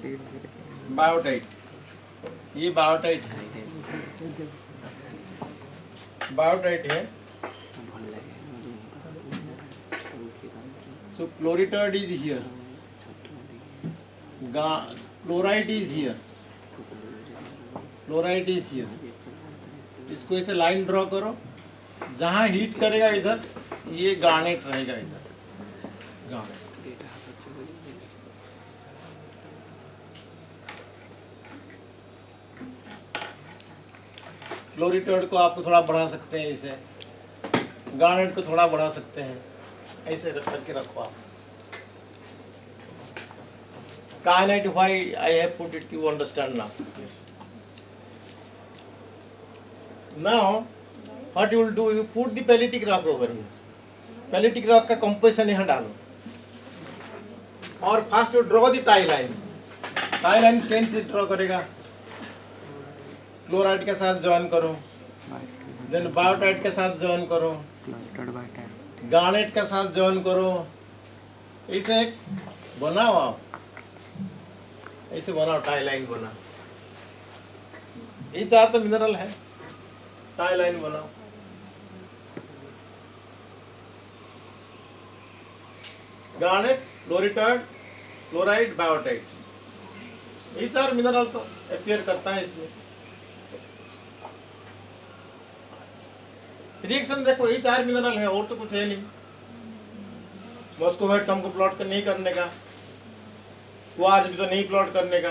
Biotite, ये biotite है, biotite है। So chloritoid is here, chloride is here, chloride is here। इसको ऐसे लाइन ड्रॉ करो, जहाँ हीट करेगा इधर ये गार्नेट रहेगा, इधर गार्नेट। क्लोरिटोइड को आप थोड़ा बढ़ा सकते हैं, इसे गार्नेट को थोड़ा बढ़ा सकते हैं, ऐसे रख करके रखो आप। Kyanite, why I have put it, you understand now? Now what you will do, you put the pellitic rock over here। pellitic rock का composition यहाँ डालो और first you draw the tie lines। tie lines कैसे draw करेगा? Chloride के साथ join करो, then biotite के साथ ज्वाइन करो, गार्नेट के साथ ज्वाइन करो, ऐसे एक बनाओ आप, ऐसे बनाओ, टाई लाइन बनाओ। ये चार तो मिनरल है, टाई लाइन बनाओ। गार्नेट, क्लोरिटोइड, क्लोराइड, बायोटाइट, ये चार मिनरल तो अपीयर करता है इसमें। रिएक्शन देखो, ये चार मिनरल है और तो कुछ है नहीं। मॉस्कोवाइट हमको प्लॉट नहीं करने का, क्वार्ज भी तो नहीं प्लॉट करने का।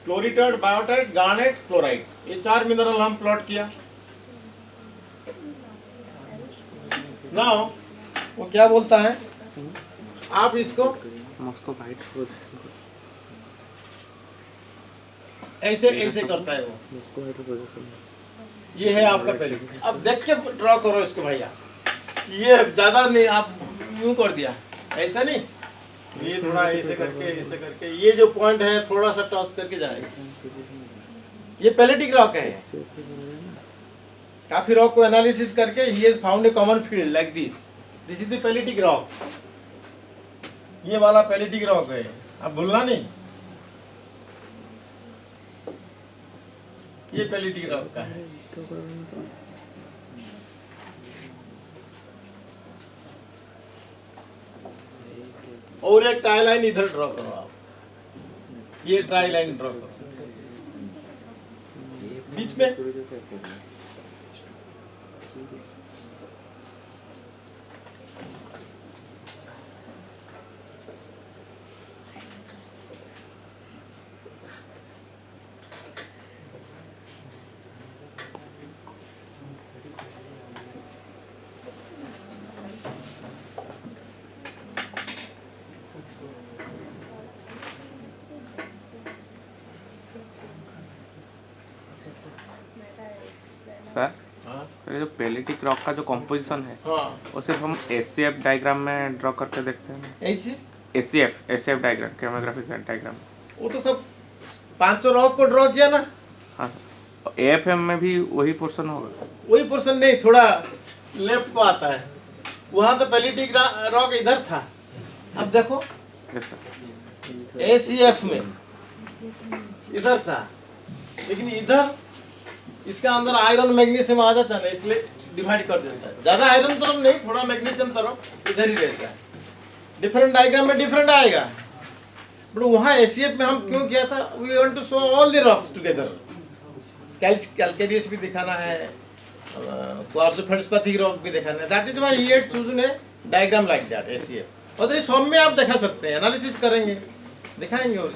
क्लोरिटोइड, बायोटाइट, गार्नेट, क्लोराइड, ये चार मिनरल हम प्लॉट किया। नाउ वो क्या बोलता है, आप इसको मॉस्कोवाइट ऐसे ऐसे करता है वो। ये है आपका पहले, अब देख के ड्रॉ करो इसको भैया। ये ज्यादा नहीं, आप यूं कर दिया, ऐसा नहीं, ये थोड़ा ऐसे करके ये जो पॉइंट है थोड़ा सा टॉस करके जाएगा। ये पेलेटिक रॉक है। काफी रॉक को एनालिसिस करके he has found a common field like this. This is the pelitic rock. ये वाला पेलेटिक रॉक है, आप भूलना नहीं, ये पेलेटिक रॉक का है। और एक टाई लाइन इधर ड्रॉ करो आप, ये टाई लाइन ड्रॉ करो बीच में। सर ये जो पेलेटिक रॉक का जो कॉम्पोजिशन है, हाँ, वो सिर्फ हम एचसीएफ डायग्राम में ड्रॉ करके देखते हैं। ऐसे एचसीएफ डायग्राम, केमोग्राफिक डायग्राम, वो तो सब पांचों रॉक को ड्रॉ किया ना। हाँ सर, एएफएम में भी वही पोर्शन होगा? वही पोर्शन नहीं, थोड़ा लेफ्ट को आता है। वहां तो पेलेटिक रॉक इधर था, अब देखो यस सर, एसीएफ में इधर था, लेकिन इधर इसका अंदर आयरन मैग्नीशियम आ जाता है ना, इसलिए डिवाइड कर देता है। ज्यादा आयरन तरफ नहीं, थोड़ा मैग्नीशियम तरफ इधर ही रहता है। डिफरेंट डायग्राम में डिफरेंट आएगा, बट वहाँ एसीएफ में हम क्यों किया था, we want to show all the rocks together. Calcareous भी दिखाना है, क्वार्ट्ज़ोफेल्डस्पाथिक रॉक भी दिखाना है। That is why he had chosen a diagram like that ACF. और सब में आप दिखा सकते हैं, एनालिसिस करेंगे, दिखाएंगे। और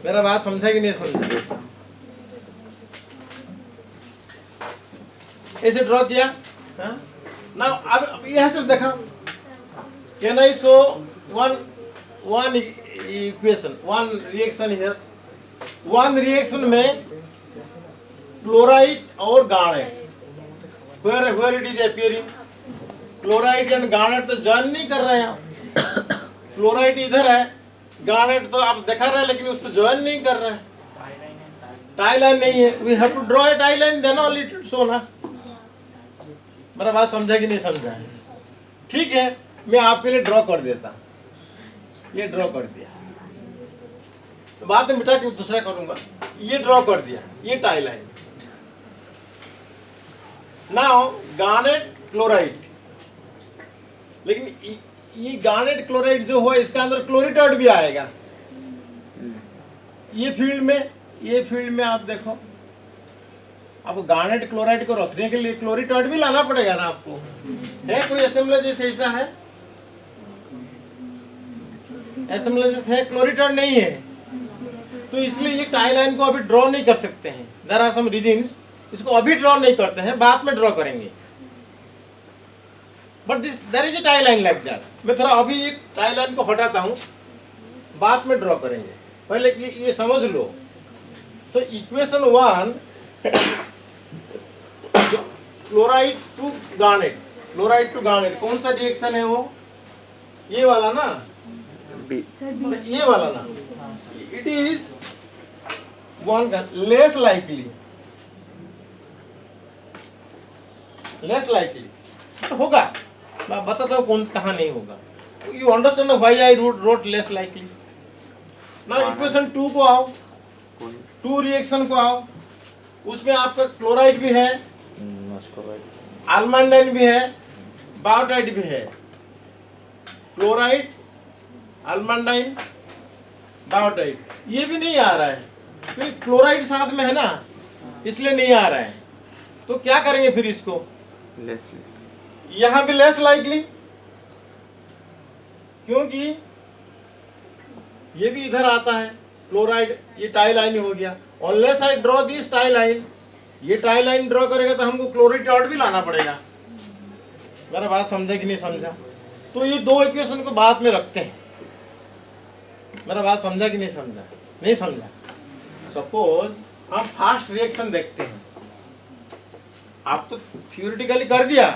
मेरा बात समझा कि नहीं समझा? ऐसे ड्रॉ किया ना। अब यहाँ से देखा, can I show one equation, one reaction here. One reaction में क्लोराइड और garnet, where it is appearing, chloride and garnet तो ज्वाइन नहीं कर रहे हैं। क्लोराइड इधर है, गार्नेट तो आप दिखा रहे हैं लेकिन उसको ज्वाइन नहीं कर रहे हैं, टाई लाइन नहीं है। We have to draw a tie line, then only it will show ना। मेरा बात समझा कि नहीं समझा? ठीक है, मैं आपके लिए ड्रॉ कर देता। ये ड्रॉ कर दिया, तो बाद में मिटा के दूसरा करूंगा। ये ड्रॉ कर दिया, ये tie line. Now garnet chloride, लेकिन ये गार्नेट क्लोराइड जो हुआ इसका अंदर क्लोरिटाइड भी आएगा। ये फील्ड में आप देखो, आपको गार्नेट क्लोराइड को रखने के लिए क्लोरिटाइड भी लाना पड़ेगा ना आपको। है कोई असेंबलेज जैसे ऐसा है? असेंबलेज है, क्लोरिटाइड नहीं है, तो इसलिए ये टाई लाइन को अभी ड्रॉ नहीं कर सकते हैं। देयर आर सम रीजंस, इसको अभी ड्रॉ नहीं करते हैं, बाद में ड्रॉ करेंगे। But this there is a tie line like that. मैं थोड़ा अभी एक टाई लाइन को हटाता हूं, बाद में ड्रॉ करेंगे। पहले ये समझ लो। So equation 1, chloride to garnet, कौन सा रिएक्शन है वो? ये वाला ना, ये वाला ना। It is one less likely होगा। मैं बताता हूँ कौन कहाँ नहीं होगा। You understand why I wrote less likely. ना इक्वेशन 2 को आओ, 2 रिएक्शन को आओ, उसमें आपका क्लोराइड भी है, अल्मांडाइन भी है, बायोटाइड भी है। क्लोराइड, अल्मांडाइन, बायोटाइड, ये भी नहीं आ रहा है, क्योंकि क्लोराइड साथ में है ना, इसलिए नहीं आ रहा है। तो क्या करेंगे फिर इसको? यहां भी लेस लाइकली, क्योंकि ये भी इधर आता है क्लोराइड, ये टाई लाइन हो गया। Unless I draw this tie line, ये टाई लाइन ड्रॉ करेगा तो हमको क्लोरिटाइड भी लाना पड़ेगा। मेरा बात समझा कि नहीं समझा? तो ये दो इक्वेशन को बाद में रखते हैं। मेरा बात समझा कि नहीं समझा? नहीं समझा। सपोज हम फास्ट रिएक्शन देखते हैं, आप तो थियोरिटिकली कर दिया,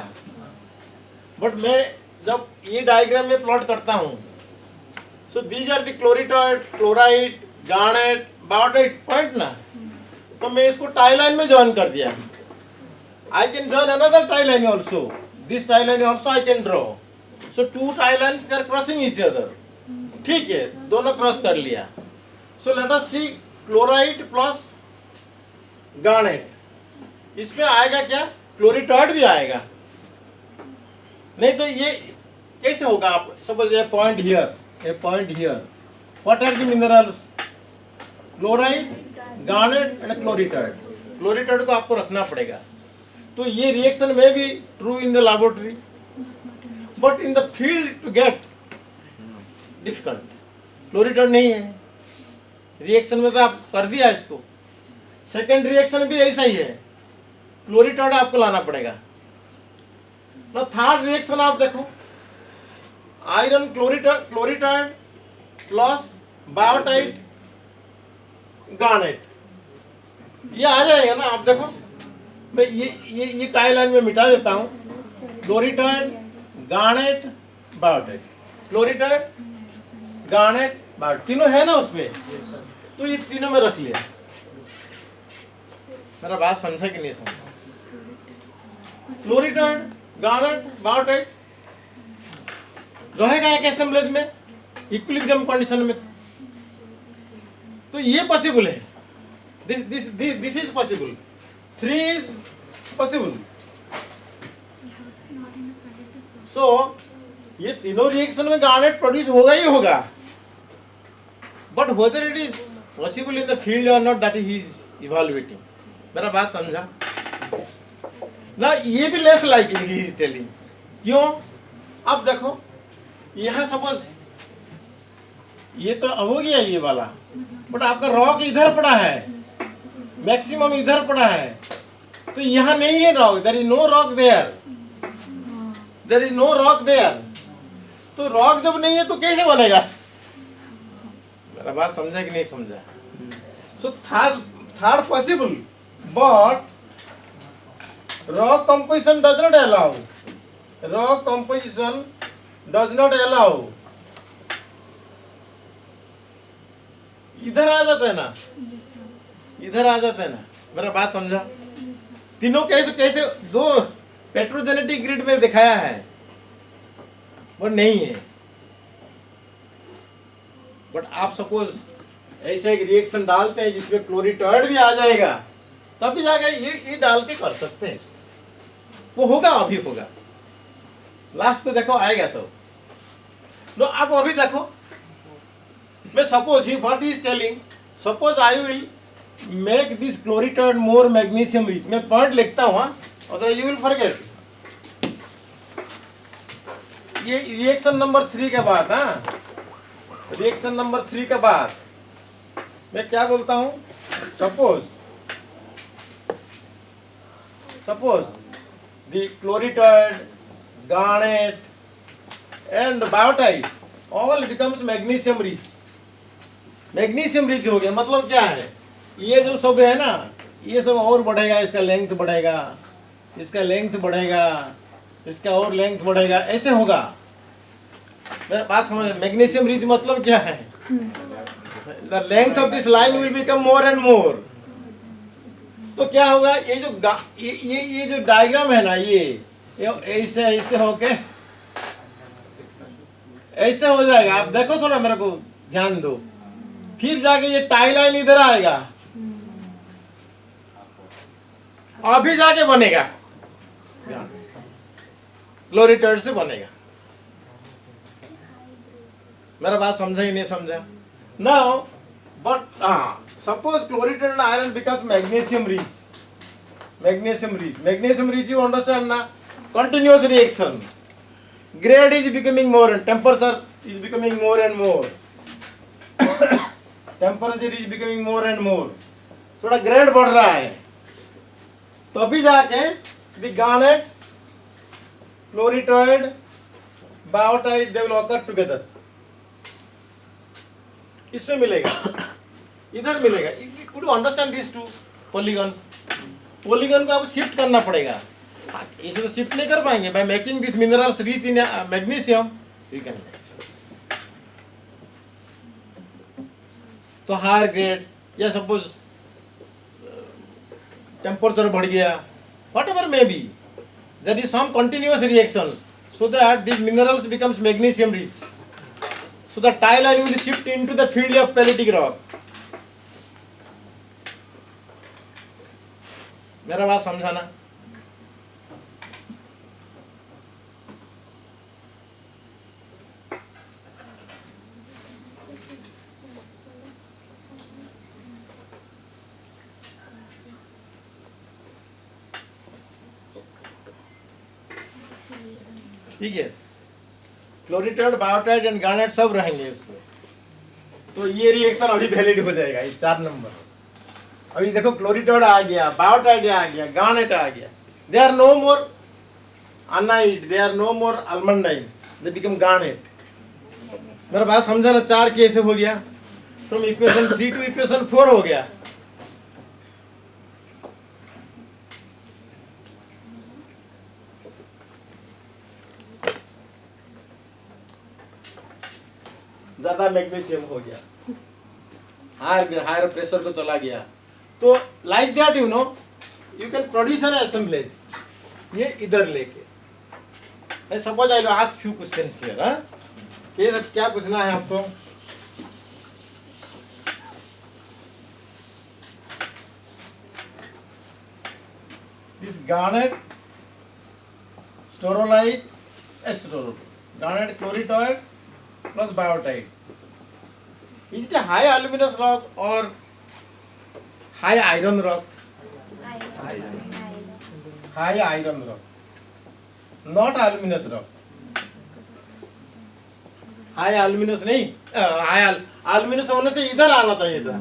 बट मैं जब ये डायग्राम में प्लॉट करता हूं, so these are the chloritoid, chloride, garnet, biotite point ना, तो मैं इसको टाई लाइन में ज्वाइन कर दिया। I can join another tie line also, this tie line also I can draw. So 2 tie lines they are crossing each other. ठीक है, दोनों क्रॉस कर लिया। So let us see chloride plus garnet, इसमें आएगा क्या? क्लोरिटाइड भी आएगा, नहीं तो ये कैसे होगा? आप suppose a point here, what are the minerals? Chloride, garnet and chloritoid. Chloritoid को आपको रखना पड़ेगा। तो ये रिएक्शन में भी true in the laboratory, but in the field to get difficult. Chloritoid नहीं है रिएक्शन में, तो आप कर दिया इसको। सेकेंड रिएक्शन भी ऐसा ही है, क्लोरिटाइड आपको लाना पड़ेगा ना। थर्ड रिएक्शन आप देखो, आयरन क्लोरिटाइड प्लस बायोटाइड गार्नेट, ये आ जाएगा ना। आप देखो, मैं ये टाई लाइन में मिटा देता हूं। क्लोरिटाइड, गार्नेट, बायोटाइड, क्लोरिटाइड, गार्नेट, बायोटाइड, तीनों है ना उसमें, तो ये तीनों में रख लिया। मेरा बात समझा कि नहीं समझा? क्लोरिटाइड, गार्नेट, बायोटाइड रहेगा एक असेंबलेज में इक्विलिब्रियम कंडीशन में, तो ये पॉसिबल है। This is possible, 3 is possible. सो ये तीनों रिएक्शन में गार्नेट प्रोड्यूस होगा ही होगा, but whether it is possible in the field और not, that he is evaluating. मेरा बात समझा ना? ये भी less likely he is telling. क्यों? अब देखो, यहां सपोज ये तो हो गया ये वाला, बट आपका रॉक इधर पड़ा है, मैक्सिमम इधर पड़ा है, तो यहां नहीं है rock. There is no rock there, तो रॉक जब नहीं है तो कैसे बनेगा? मेरा बात समझा कि नहीं समझा? So third possible, but rock composition does not allow. इधर आ जाता है ना, इधर आ जाता है ना। मेरा बात समझा? तीनों कैसे दो पेट्रोजेनेटिक ग्रिड में दिखाया है, वो नहीं है। बट आप सपोज ऐसे एक रिएक्शन डालते हैं जिसमें क्लोरीटॉइड भी आ जाएगा, तब भी जाके ये डाल के कर सकते हैं, वो होगा, अभी होगा, लास्ट पे देखो आएगा सब। नो आप अभी देखो, मैं suppose he what is telling, suppose I will make this chloritoid more magnesium rich, मैं पॉइंट लिखता हूँ, और यू विल फॉरगेट। ये रिएक्शन नंबर 3 के बाद, रिएक्शन नंबर 3 के बाद मैं क्या बोलता हूँ, suppose the chloritoid, garnet and biotite all becomes magnesium rich. Magnesium rich हो गया मतलब क्या है, ये जो सब है ना, ये सब और बढ़ेगा, इसका लेंथ बढ़ेगा, इसका लेंथ बढ़ेगा, इसका और लेंथ बढ़ेगा, ऐसे होगा। मेरा बात समझ, मैग्नीशियम रिच मतलब क्या है, the length of this line will become more and more. तो क्या होगा, ये जो डायग्राम है ना, ये ऐसे ऐसे होके ऐसे हो जाएगा। आप देखो थोड़ा, मेरे को ध्यान दो, फिर जाके ये टाई लाइन इधर आएगा, अभी जाके बनेगा, क्लोरीटॉइड से बनेगा। मेरा बात समझा ही नहीं समझा? Now but suppose chloritoid and iron becomes magnesium rich. Magnesium rich you understand na? Continuous reaction. Grade is becoming more and temperature is becoming more and more. Temperature is becoming more and more. थोड़ा grade बढ़ रहा है, तो अभी जाके the garnet, chloritoid, biotite they will occur together. इसमें मिलेगा, इधर मिलेगा। Could you understand these two polygons? Polygon को आप शिफ्ट करना पड़ेगा, इसे तो शिफ्ट नहीं कर पाएंगे। By making this minerals rich in magnesium you can. तो हायर ग्रेड, या सपोज टेम्परेचर बढ़ गया, whatever may be, there is some continuous reactions so that these minerals becomes magnesium rich. So the tie line will shift into the field of pellitic rock. मेरा बात समझाना? ठीक है, क्लोरीटॉइड, biotite and garnet सब रहेंगे उसमें। तो ये रिएक्शन अभी वैलिड हो जाएगा, ये 4 नंबर। अभी देखो क्लोरीटॉइड आ गया, बायोटाइट आ गया, गार्नेट आ गया, they are no more annite, they are no more almandine, they become garnet. मेरा बात समझा ना? 4 कैसे हो गया, फ्रॉम इक्वेशन 3 टू इक्वेशन 4 हो गया। ज्यादा मैग्नीशियम हो गया, हायर प्रेशर को चला गया। तो like that you know you can produce an assemblage, ये इधर लेके। Suppose I will ask few questions here. ये क्या पूछना है आपको? This garnet, staurolite, garnet chloritoid plus biotite. Is it a high aluminous rock or high iron rock? High iron rock, not aluminous rock. High aluminous नहीं, high aluminous होने से इधर आना चाहिए था,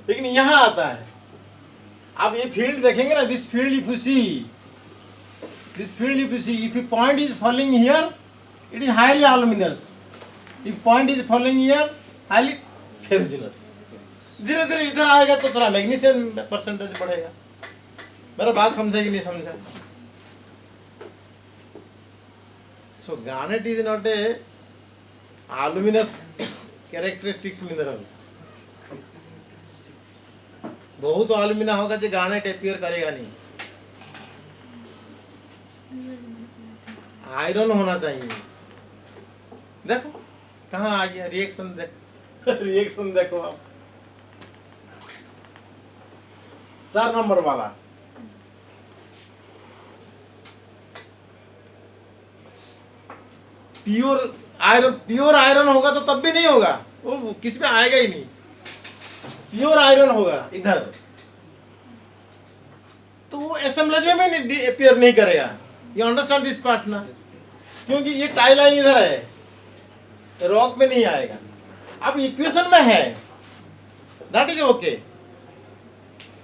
लेकिन यहाँ आता है। आप ये फील्ड देखेंगे ना, this field if you see, if a point is falling here, it is highly aluminous. If point is falling here, highly ferruginous. धीरे धीरे इधर आएगा तो थोड़ा मैग्नीशियम परसेंटेज बढ़ेगा। मेरा बात समझे कि नहीं समझा? So garnet is not a aluminous characteristics mineral. बहुत alumina होगा जो garnet appear करेगा नहीं। आयरन होना चाहिए। देखो कहाँ आ गया रिएक्शन देख रिएक्शन देखो आप 4 नंबर वाला प्योर आयरन होगा तो तब भी नहीं होगा, वो किस में आएगा ही नहीं। प्योर आयरन होगा इधर तो वो असेंबलेज में नहीं अपीयर नहीं करेगा। यू अंडरस्टैंड दिस पार्ट ना, क्योंकि ये टाई लाइन इधर है, रॉक में नहीं आएगा। अब इक्वेशन में है that is okay,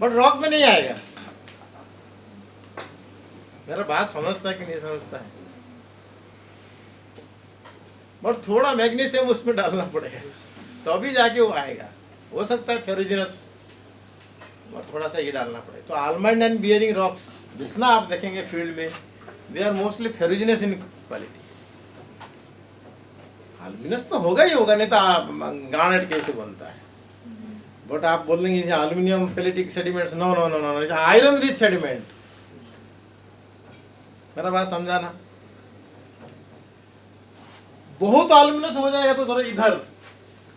but rock में नहीं आएगा। मेरा बात समझता है कि नहीं समझता है? बट थोड़ा मैग्नीशियम उसमें डालना पड़ेगा तो अभी जाके वो आएगा। हो सकता है फेरुजिनस, और थोड़ा सा ये डालना पड़े। तो आलमंड एंड बियरिंग रॉक्स जितना आप देखेंगे फील्ड में, they are mostly ferruginous in quality. Aluminous तो होगा ही होगा, नहीं तो गार्नेट कैसे बनता है? बट आप बोल देंगे aluminium pelitic sediments, no no no no, iron rich sediment. मेरा बात समझाना, बहुत एल्यूमिनियस हो जाएगा तो थोड़ा इधर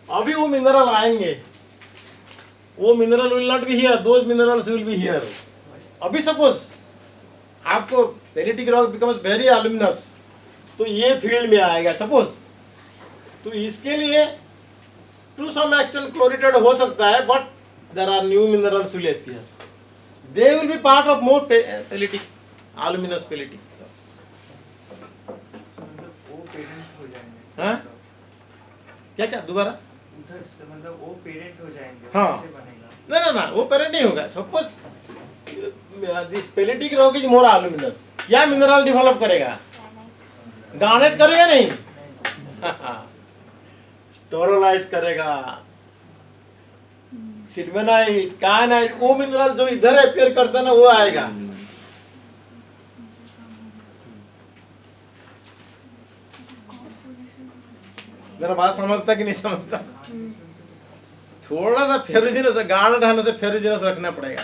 अभी वो मिनरल आएंगे, वो mineral will not be here, those minerals will be here. अभी सपोज आपको पेलेटिक रॉक बिकम्स वेरी एल्यूमिनियस तो ये फील्ड में आएगा सपोज, तो इसके लिए टू सम एक्सटेंट क्लोरेटेड हो सकता है, but there are new minerals will appear, they will be part of more pelitic aluminous pelitic. वो पेरेंट हो जाएंगे। हाँ क्या क्या दोबारा? उधर से मतलब वो पेरेंट हो जाएंगे। हाँ। कैसे बनेगा? ना ना ना, वो पेरेंट नहीं होगा। सपोज पेलेटिक रॉक इज मोर एल्यूमिनियस, क्या मिनरल डेवलप करेगा? गार्नेट करेगा नहीं स्टोरोलाइट करेगा, सिल्वेनाइट, कायनाइट, वो मिनरल जो इधर अपीयर करता है ना वो आएगा। मेरा बात समझता कि नहीं समझता? थोड़ा सा फेरुजिनस, गार्नेट है से फेरुजिनस रखना पड़ेगा।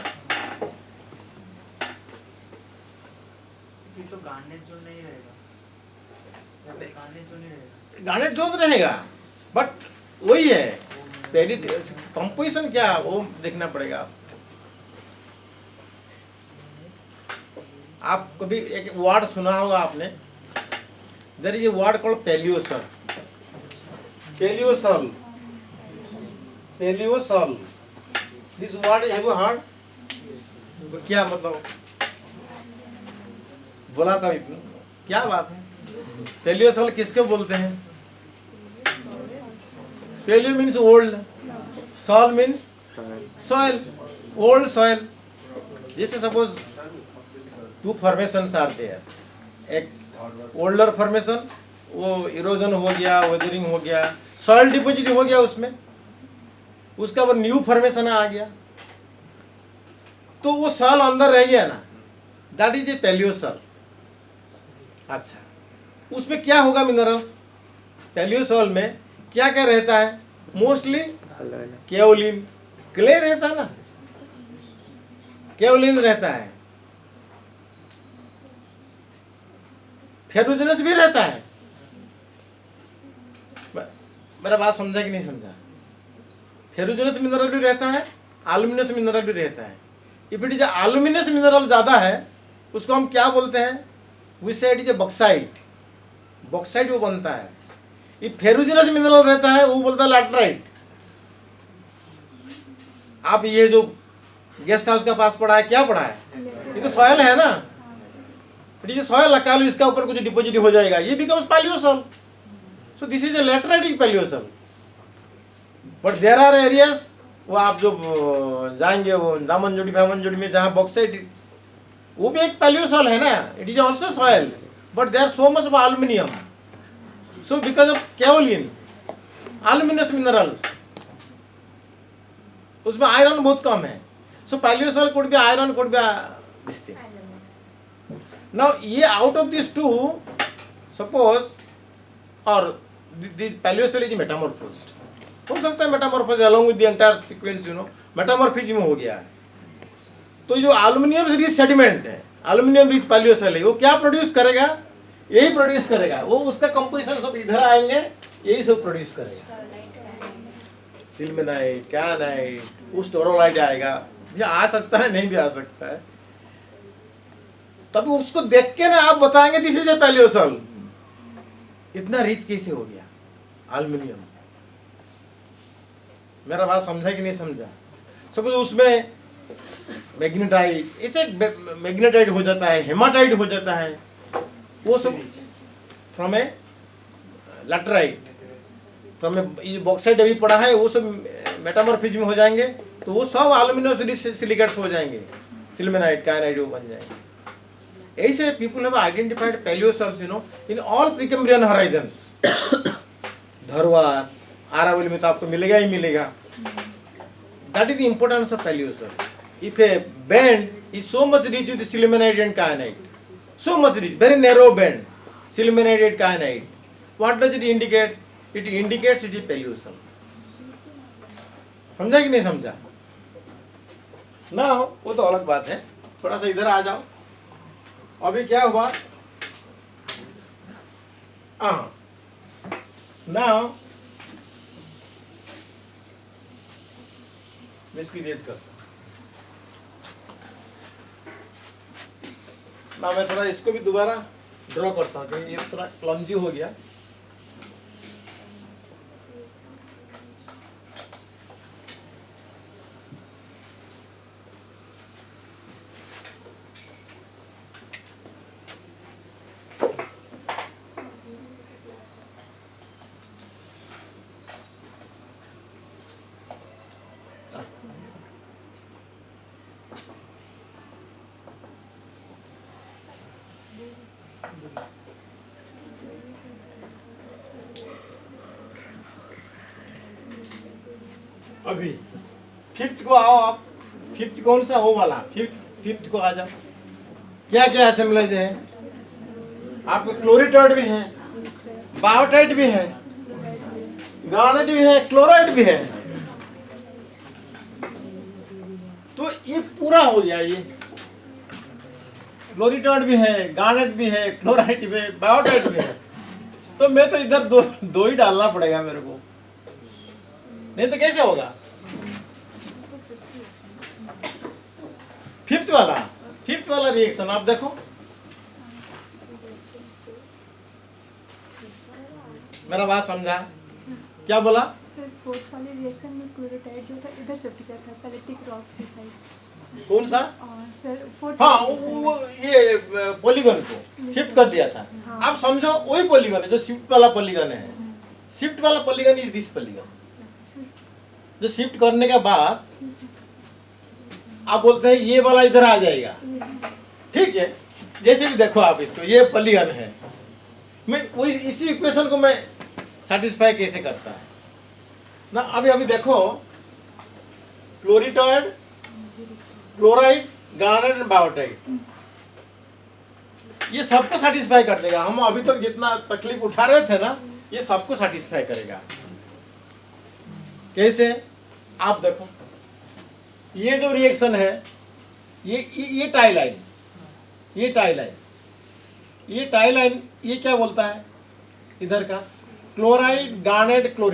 ये तो गार्नेट जो नहीं रहेगा, गार्नेट जो नहीं रहेगा। गार्नेट जोन रहेगा, बट वही है कंपोजिशन क्या वो देखना पड़ेगा। आप कभी एक वर्ड सुना होगा आपने, there is a word called palaeosol. Palaeosol, palaeosol, this word have you heard? क्या मतलब बोला था इतना, क्या बात है? पैलियोसॉल किसको बोलते हैं? Paleo means old, soil means soil, old soil. जैसे suppose two formations are there, एक older formation, वो erosion हो गया, weathering हो गया, soil deposit हो गया उसमें, उसका वो new formation आ गया, तो वो soil अंदर रह गया ना, that is a paleosoil। अच्छा, उसमें क्या होगा मिनरल? पैलियोसॉल में क्या क्या रहता है? मोस्टली केओलिन, क्ले रहता है ना, केओलिन रहता है, फेरुजिनस भी रहता है। मेरा बात समझा कि नहीं समझा? फेरुजिनस मिनरल भी रहता है, एल्यूमिनियस मिनरल भी रहता है। इफ इट इज एल्यूमिनियस मिनरल ज्यादा है उसको हम क्या बोलते हैं? वी से it is a bauxite, bauxite वो बनता है। ये फेरुजिनस मिनरल रहता है वो बोलता है लैटराइट। आप ये जो गेस्ट हाउस का पास पड़ा है, क्या पड़ा है? ये तो सॉयल है ना, इट इज सॉयल। लगा लो, इसका ऊपर कुछ डिपॉजिट हो जाएगा, ये becomes palaeosol. So this is a lateritic palaeosol. But there are areas, वो आप जो जाएंगे वो दामनजोड़ी फामनजोड़ी में जहाँ बॉक्साइट, वो भी एक पैलियोसॉल है ना, it is also soil, but there so much of aluminium. So because of kaolin, aluminous minerals, उसमें आयरन बहुत कम है। So paleosol could be iron, could be this thing. Now ये out of these two, suppose or this paleosol is metamorphosed, हो सकता है metamorphosed along with the entire sequence, you know, metamorphism हो गया है। तो जो एल्यूमिनियम रिच सेडिमेंट है, एल्यूमिनियम रिच पैलियोसॉल है, वो क्या प्रोड्यूस करेगा? यही प्रोड्यूस करेगा। वो उसका कंपोजिशन सब इधर आएंगे, यही सब प्रोड्यूस करेगा। सिल्मेनाइट, कैनाइट, वो स्टोरोलाइट आएगा, ये आ सकता है, नहीं भी आ सकता है। तभी उसको देख के ना आप बताएंगे दिस इज ए पैलियोसॉल। इतना रिच कैसे हो गया एल्युमिनियम? मेरा बात समझा कि नहीं समझा? सपोज उसमें मैग्नेटाइट, इसे मैग्नेटाइट हो जाता है, हेमाटाइट हो जाता है, वो सब from A laterite, from A bauxite अभी पड़ा है, वो सब मेटामॉर्फिज्म हो जाएंगे, तो वो सब एल्युमिनियम सिलिकेट्स हो जाएंगे, सिल्मेनाइट, कैनाइट वो बन जाएंगे। ऐसे people have identified palaeosols in all Precambrian horizons. Dharwar, Aravalli में तो आपको मिलेगा ही मिलेगा। That is the importance of Paleozoic. If a band is so much rich with sillimanite and kyanite, so much rich, very narrow band, sillimanite and kyanite, what does it indicate? It indicates it is Paleozoic. समझा कि नहीं समझा? ना हो वो तो अलग बात है। थोड़ा सा इधर आ जाओ। अभी क्या हुआ? Now मैं इसकी रेज करता हूँ ना, मैं थोड़ा इसको भी दोबारा ड्रॉ करता हूँ क्योंकि ये थोड़ा क्लमजी हो गया। अभी फिफ्थ को आओ आप। फिफ्थ कौन सा? वो वाला फिफ्थ को आ जाओ। क्या क्या असेंबलेज है आपको? क्लोरिटाइड भी है, बायोटाइट भी है, गार्नेट भी है, क्लोराइड भी है। तो ये पूरा हो गया। ये क्लोरिटाइड भी है, गार्नेट भी है, क्लोराइड भी है, बायोटाइट भी है। तो मैं तो इधर दो ही डालना पड़ेगा मेरे को, नहीं तो कैसे होगा? फिफ्थ वाला रिएक्शन आप देखो। मेरा बात समझा? क्या बोला? सर फोर्थ वाले रिएक्शन में क्लोराइड जो था इधर शिफ्ट किया था पैलेटिक रॉक की साइड। कौन सा? और सर फोर्थ हाँ वो ये पॉलीगन को शिफ्ट कर दिया था। हाँ। आप समझो वही पॉलीगन है जो शिफ्ट वाला पॉलीगन है। शिफ्ट वाला पॉलीगन इज दिस पॉलीगन, जो शिफ्ट करने के बाद आप बोलते हैं ये वाला इधर आ जाएगा। ठीक है, जैसे भी देखो आप इसको, ये पॉलीगन है। मैं वही इसी इक्वेशन को मैं सेटिस्फाई कैसे करता है ना। अभी देखो, क्लोरिटाइड, क्लोराइड, गार्नेट एंड बायोटाइट, ये सबको सेटिस्फाई कर देगा। हम अभी तक जितना तकलीफ उठा रहे थे ना, ये सबको सेटिस्फाई करेगा। कैसे? आप देखो, ये जो रिएक्शन है, ये टाई लाइन, ये टाई लाइन, ये क्या बोलता है? इधर का क्लोराइड, गार्नेट, क्लोरीन।